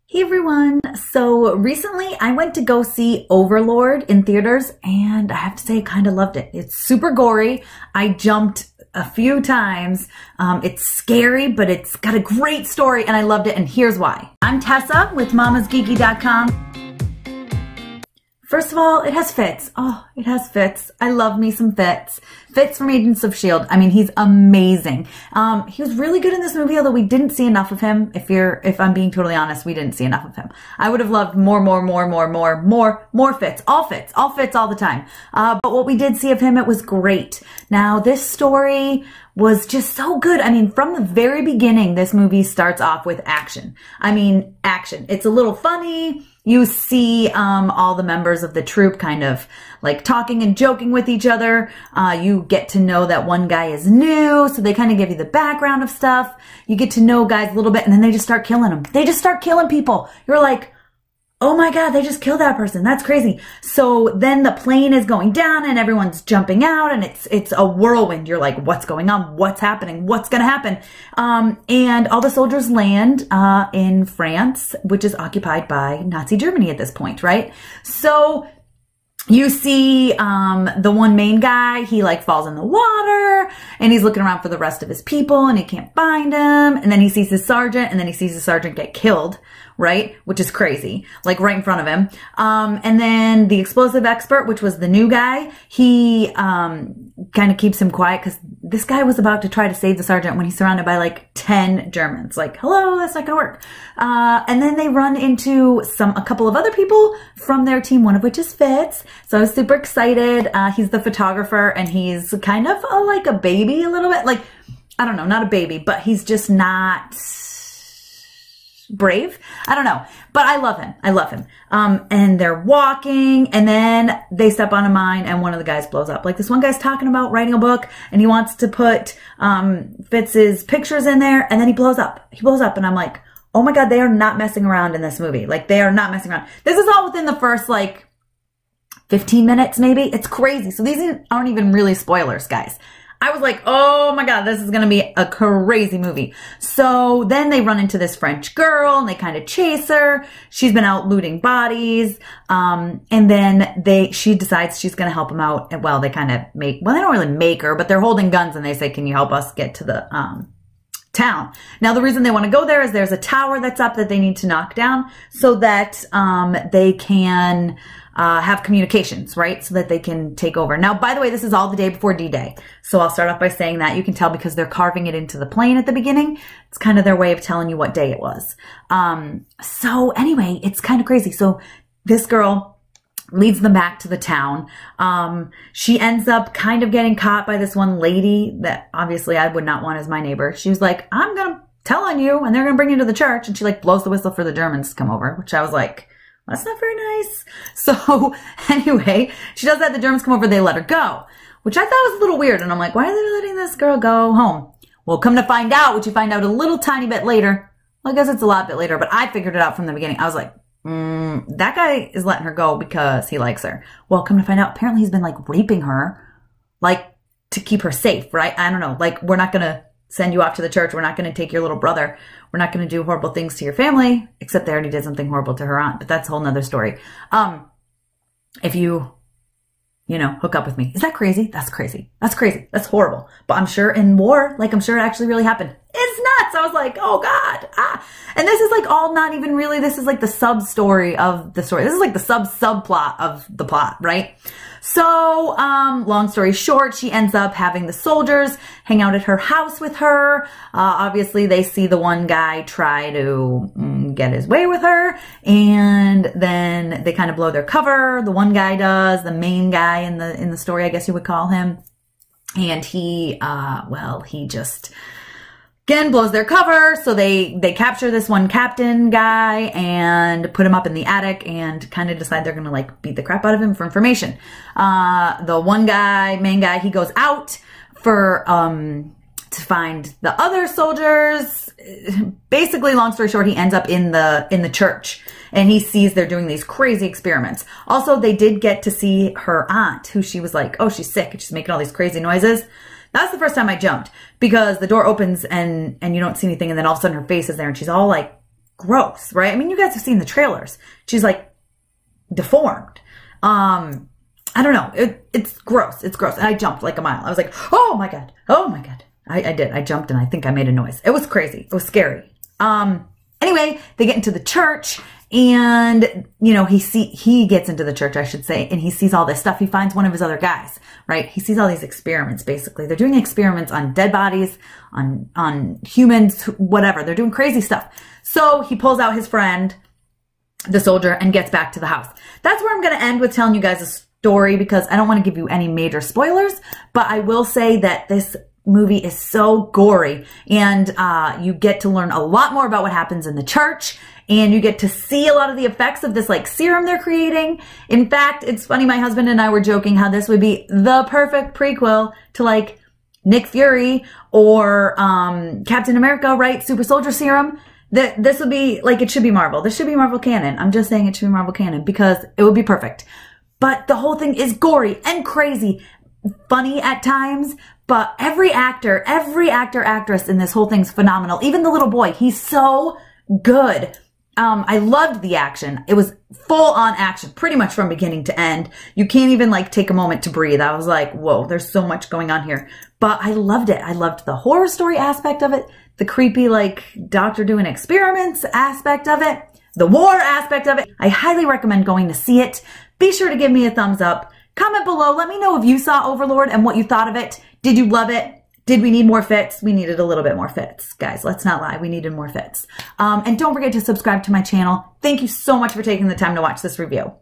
Hey everyone! So recently I went to go see Overlord in theaters and I have to say I kind of loved it. It's super gory. I jumped a few times. It's scary, but it's got a great story and I loved it, and here's why. I'm Tessa with mamasgeeky.com. First of all, it has Fitz. Oh, it has Fitz. I love me some Fitz. Fitz from Agents of S.H.I.E.L.D. I mean, he's amazing. He was really good in this movie, although we didn't see enough of him. If I'm being totally honest, we didn't see enough of him. I would have loved more Fitz. All Fitz all the time. But what we did see of him, it was great. Now, this story was just so good. I mean, from the very beginning, this movie starts off with action. I mean, action. It's a little funny. You see all the members of the troupe kind of like talking and joking with each other. You get to know that one guy is new, so they kind of give you the background of stuff. You get to know guys a little bit, and then they just start killing them. They just start killing people. You're like, oh my God, they just killed that person. That's crazy. So then the plane is going down and everyone's jumping out and it's a whirlwind. You're like, what's going on? What's happening? What's going to happen? And all the soldiers land in France, which is occupied by Nazi Germany at this point, right? So you see the one main guy, he like falls in the water and he's looking around for the rest of his people and he can't find him. And then he sees his sergeant and then he sees his sergeant get killed, right? Which is crazy, like right in front of him. And then the explosive expert, which was the new guy, he kind of keeps him quiet because this guy was about to try to save the sergeant when he's surrounded by like 10 Germans. Like, hello, that's not gonna work. And then they run into a couple of other people from their team, one of which is Fitz. So I was super excited. He's the photographer and he's kind of like a baby a little bit. Like, I don't know, not a baby, but he's just not brave. I don't know, but I love him. I love him. And they're walking and then they step on a mine and one of the guys blows up. Like this one guy's talking about writing a book and he wants to put, Fitz's pictures in there and then he blows up. He blows up and I'm like, oh my God, they are not messing around in this movie. Like they are not messing around. This is all within the first like 15 minutes maybe. It's crazy. So these aren't even really spoilers, guys. I was like, oh my God, this is going to be a crazy movie. So then they run into this French girl and they kind of chase her. She's been out looting bodies. And then she decides she's going to help them out. And well, they kind of they don't really make her, but they're holding guns and they say, can you help us get to the, town. Now, the reason they want to go there is there's a tower that's up that they need to knock down so that, they can, have communications, right? So that they can take over. Now, by the way, this is all the day before D-Day. So I'll start off by saying that. You can tell because they're carving it into the plane at the beginning. It's kind of their way of telling you what day it was. So anyway, it's kind of crazy. So this girl leads them back to the town. She ends up kind of getting caught by this one lady that obviously I would not want as my neighbor. She was like, I'm going to tell on you and they're going to bring you to the church. And she like blows the whistle for the Germans to come over, which I was like, that's not very nice. So anyway, she does that. The Germans come over, they let her go, which I thought was a little weird. And I'm like, why are they letting this girl go home? Well, come to find out, which you find out a little tiny bit later. Well, I guess it's a lot bit later, but I figured it out from the beginning. I was like, that guy is letting her go because he likes her. Well, come to find out, apparently he's been like raping her, like to keep her safe, right? I don't know. Like, we're not going to send you off to the church. We're not going to take your little brother. We're not going to do horrible things to your family, except they already did something horrible to her aunt, but that's a whole nother story. If you hook up with me. Is that crazy? That's crazy. That's crazy. That's horrible. But I'm sure in war, like I'm sure it actually really happened. It's nuts. I was like, oh God. And this is like all not even really, this is like the sub story of the story. This is like the subplot of the plot, right? So, long story short, she ends up having the soldiers hang out at her house with her. Obviously they see the one guy try to get his way with her and then they kind of blow their cover. The one guy does, the main guy in the story, I guess you would call him. And he just again blows their cover. So they capture this one captain guy and put him up in the attic and kind of decide they're going to like beat the crap out of him for information. The one guy, main guy, he goes out for, to find the other soldiers. Basically, long story short, he ends up in the church and he sees they're doing these crazy experiments. Also, they did get to see her aunt, who she was like, oh, she's sick and she's making all these crazy noises. That's the first time I jumped because the door opens and you don't see anything. And then all of a sudden her face is there and she's all like gross, right? I mean, you guys have seen the trailers. She's like deformed. I don't know. It's gross. It's gross. And I jumped like a mile. I was like, oh my God. Oh my God. I did. I jumped and I think I made a noise. It was crazy. It was scary. Anyway, they get into the church and, you know, he gets into the church, I should say, and he sees all this stuff. He finds one of his other guys, right? He sees all these experiments, basically. They're doing experiments on dead bodies, on humans, whatever. They're doing crazy stuff. So he pulls out his friend, the soldier, and gets back to the house. That's where I'm going to end with telling you guys a story because I don't want to give you any major spoilers, but I will say that this movie is so gory and you get to learn a lot more about what happens in the church and you get to see a lot of the effects of this like serum they're creating. In fact, it's funny, my husband and I were joking how this would be the perfect prequel to like Nick Fury or Captain America, right? Super Soldier Serum. This would be like, it should be Marvel. This should be Marvel canon. I'm just saying it should be Marvel canon because it would be perfect. But the whole thing is gory and crazy, funny at times, but every actor, actress in this whole thing's phenomenal. Even the little boy, he's so good. I loved the action. It was full on action, pretty much from beginning to end. You can't even like take a moment to breathe. I was like, whoa, there's so much going on here. But I loved it. I loved the horror story aspect of it, the creepy like doctor doing experiments aspect of it, the war aspect of it. I highly recommend going to see it. Be sure to give me a thumbs up. Comment below. Let me know if you saw Overlord and what you thought of it. Did you love it? Did we need more fits? We needed a little bit more fits. Guys, let's not lie. We needed more fits. And don't forget to subscribe to my channel. Thank you so much for taking the time to watch this review.